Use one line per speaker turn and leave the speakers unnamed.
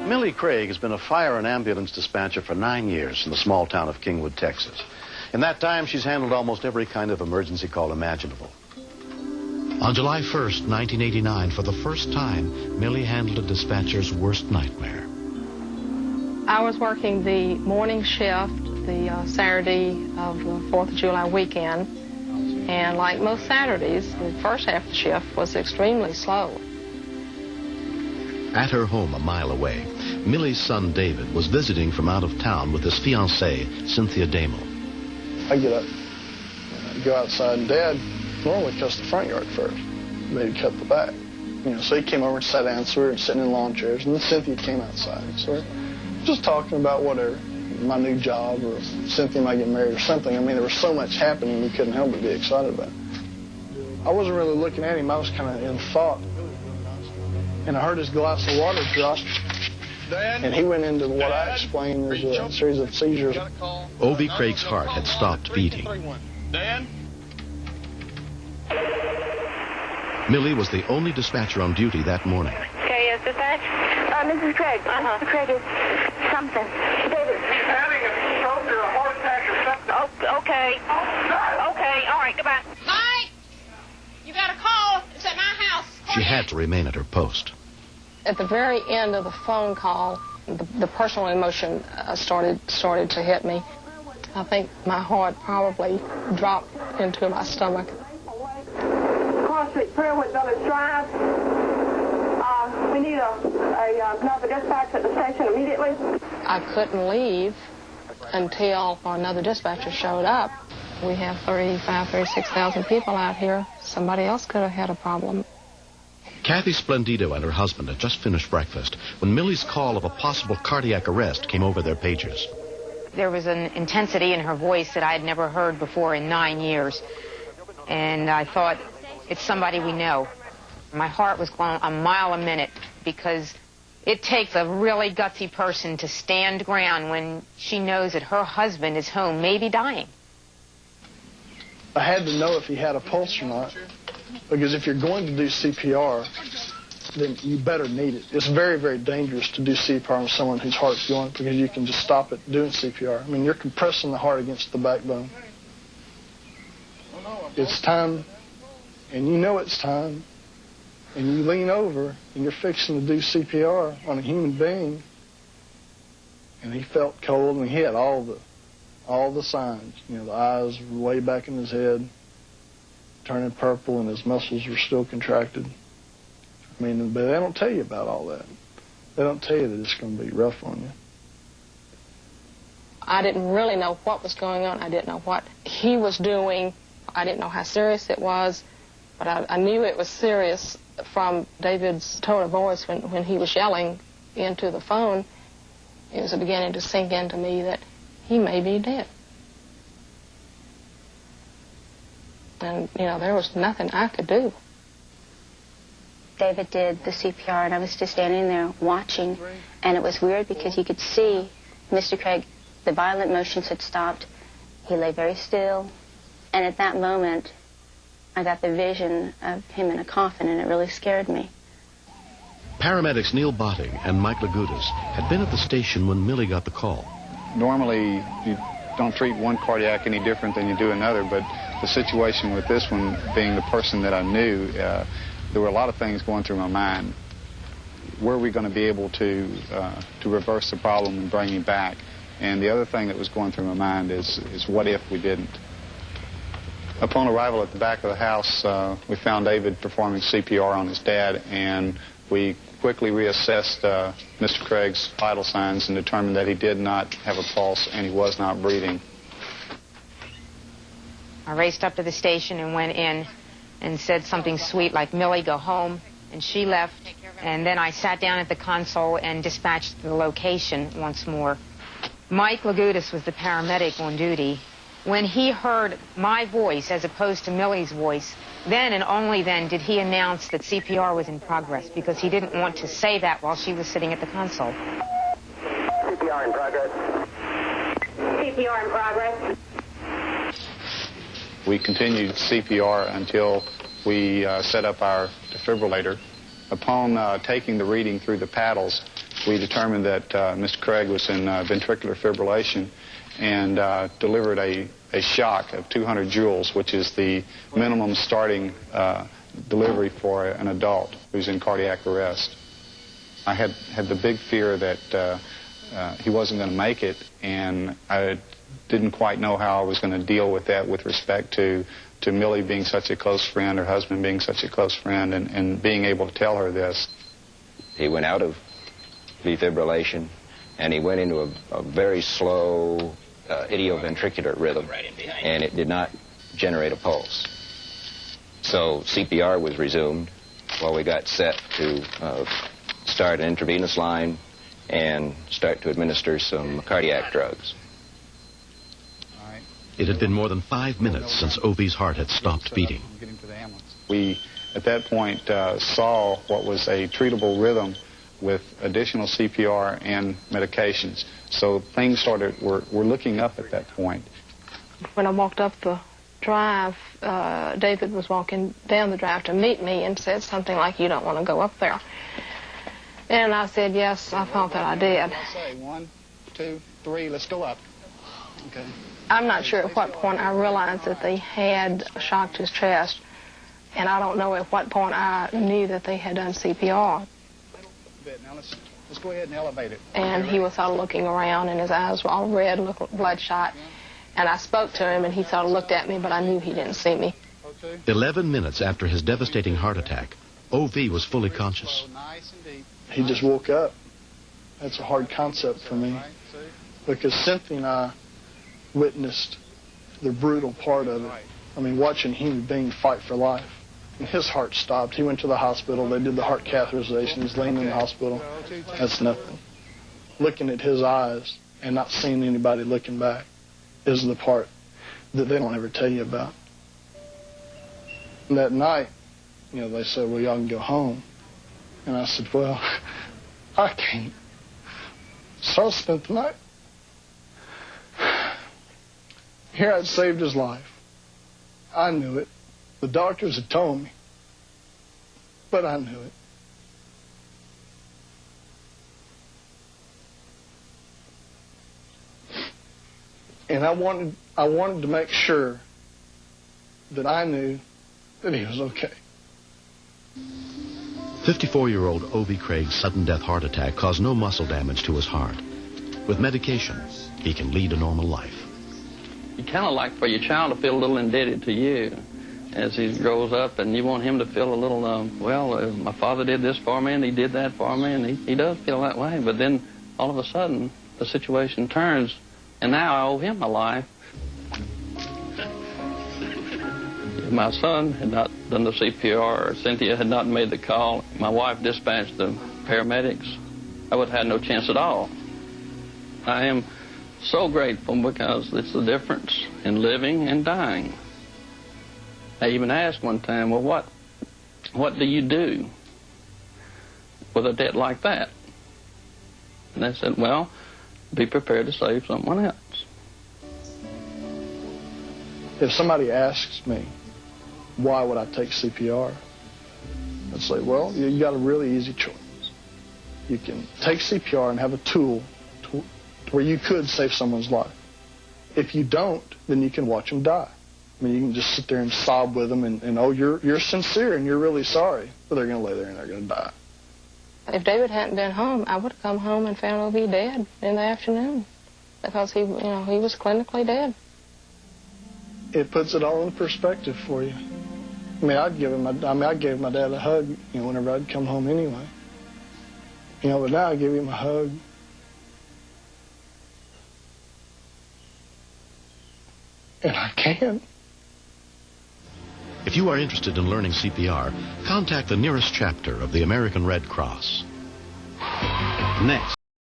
Millie Craig has been a fire and ambulance dispatcher for 9 years in the small town of Kingwood, Texas. In that time, she's handled almost every kind of emergency call imaginable. On July 1st, 1989, for the first time, Millie handled a dispatcher's worst nightmare.
I was working the morning shift, the Saturday of the 4th of July weekend, and like most Saturdays, the first half of the shift was extremely slow.
At her home a mile away, Millie's son David was visiting from out of town with his fiancée, Cynthia Damel.
I get up, go outside, and Dad normally cuts the front yard first, but he'd cut the back. So he came over and sat down, so we were sitting in lawn chairs, and then Cynthia came outside. So we're just talking about whatever, my new job, or Cynthia might get married or something. I mean, there was so much happening, we couldn't help but be excited about it. I wasn't really looking at him, I was kind of in thought. And I heard his glass of water drop, and he went into what I explained as a series of seizures.
Ovie Craig's heart had stopped beating.
Dan?
Millie was the only dispatcher on duty that morning.
Okay, yes, dispatch? Mrs. Craig. Mrs. Craig, is something. David.
He's having a stroke or a heart attack or something.
Oh, okay. Okay, all right, goodbye.
Mike, you got a call. It's at my house.
She had to remain at her post.
At the very end of the phone call, the personal emotion started to hit me. I think my heart probably dropped into my stomach.
Cross Street Fairwood Village Drive. We need another dispatch at the station immediately.
I couldn't leave until another dispatcher showed up. We have 36,000 people out here. Somebody else could have had a problem.
Kathy Splendido and her husband had just finished breakfast when Millie's call of a possible cardiac arrest came over their pagers.
There was an intensity in her voice that I had never heard before in 9 years. And I thought, it's somebody we know. My heart was going a mile a minute because it takes a really gutsy person to stand ground when she knows that her husband is home, maybe dying.
I had to know if he had a pulse or not, because if you're going to do CPR, then you better need it. It's very, very dangerous to do CPR on someone whose heart's going, because you can just stop it doing CPR. I mean, you're compressing the heart against the backbone. It's time, and you know it's time, and you lean over, and you're fixing to do CPR on a human being, and he felt cold, and he had all the signs. The eyes were way back in his head, turning purple, and his muscles were still contracted. I mean, but they don't tell you about all that. They don't tell you that it's going to be rough on you.
I didn't really know what was going on. I didn't know what he was doing. I didn't know how serious it was, but I knew it was serious from David's tone of voice when he was yelling into the phone. It was beginning to sink into me that he may be dead. And, there was nothing I could do.
David did the CPR, and I was just standing there watching, and it was weird because you could see Mr. Craig, the violent motions had stopped. He lay very still, and at that moment, I got the vision of him in a coffin, and it really scared me.
Paramedics Neil Botting and Mike Lagudas had been at the station when Millie got the call.
Normally, you don't treat one cardiac any different than you do another, but the situation with this one being the person that I knew, there were a lot of things going through my mind. Were we going to be able to reverse the problem and bring him back? And the other thing that was going through my mind is what if we didn't? Upon arrival at the back of the house, we found David performing CPR on his dad, and we quickly reassessed Mr. Craig's vital signs and determined that he did not have a pulse and he was not breathing.
I raced up to the station and went in and said something sweet like, "Millie, go home." And she left. And then I sat down at the console and dispatched the location once more. Mike Lagudas was the paramedic on duty. When he heard my voice as opposed to Millie's voice, then and only then did he announce that CPR was in progress, because he didn't want to say that while she was sitting at the console.
CPR in progress. CPR in progress.
We continued CPR until we set up our defibrillator. Upon taking the reading through the paddles, we determined that Mr. Craig was in ventricular fibrillation and delivered a shock of 200 joules, which is the minimum starting delivery for an adult who's in cardiac arrest. I had the big fear that he wasn't going to make it, and I didn't quite know how I was going to deal with that with respect to Millie being such a close friend, her husband being such a close friend, and being able to tell her this.
He went out of defibrillation, and he went into a very slow idioventricular rhythm, and it did not generate a pulse. So CPR was resumed while we got set to start an intravenous line and start to administer some cardiac drugs.
It had been more than 5 minutes since Ovi's heart had stopped beating.
We, at that point, saw what was a treatable rhythm with additional CPR and medications. So things were looking up at that point.
When I walked up the drive, David was walking down the drive to meet me and said something like, "You don't want to go up there." And I said, "Yes, I thought that I did."
Say 1, 2, 3, let's go up. Okay.
I'm not sure at what point I realized that they had shocked his chest, and I don't know at what point I knew that they had done CPR.
Now let's go ahead and elevate it.
And he was sort of looking around, and his eyes were all red, bloodshot. And I spoke to him, and he sort of looked at me, but I knew he didn't see me.
11 minutes after his devastating heart attack, O.V. was fully conscious.
He just woke up. That's a hard concept for me, because Cynthia and I witnessed the brutal part of it. I mean, watching a human being fight for life. And his heart stopped. He went to the hospital. They did the heart catheterization. He's laying in the hospital. That's nothing. Looking at his eyes and not seeing anybody looking back is the part that they don't ever tell you about. And that night, they said, "Well, y'all can go home." And I said, "Well, I can't." So I spent the night. Here I'd saved his life. I knew it. The doctors had told me. But I knew it. And I wanted to make sure that I knew that he was okay.
54-year-old O.V. Craig's sudden death heart attack caused no muscle damage to his heart. With medication, he can lead a normal life.
You kind of like for your child to feel a little indebted to you as he grows up, and you want him to feel a little, my father did this for me, and he did that for me, and he does feel that way. But then all of a sudden, the situation turns, and now I owe him a life. If my son had not done the CPR, or Cynthia had not made the call, my wife dispatched the paramedics, I would have had no chance at all. I am so grateful, because it's the difference in living and dying. I even asked one time, "Well, what do you do with a debt like that?" And they said, "Well, be prepared to save someone else."
If somebody asks me, why would I take CPR? I'd say, well, you got a really easy choice. You can take CPR and have a tool to where you could save someone's life. If you don't, then you can watch them die. I mean, you can just sit there and sob with them and you're sincere and you're really sorry, but they're going to lay there and they're going to die.
If David hadn't been home, I would have come home and found O.V. dead in the afternoon, because he was clinically dead.
It puts it all in perspective for you. I mean, I gave my dad a hug, whenever I'd come home anyway. But now I give him a hug. And I can't.
If you are interested in learning CPR, contact the nearest chapter of the American Red Cross. Next.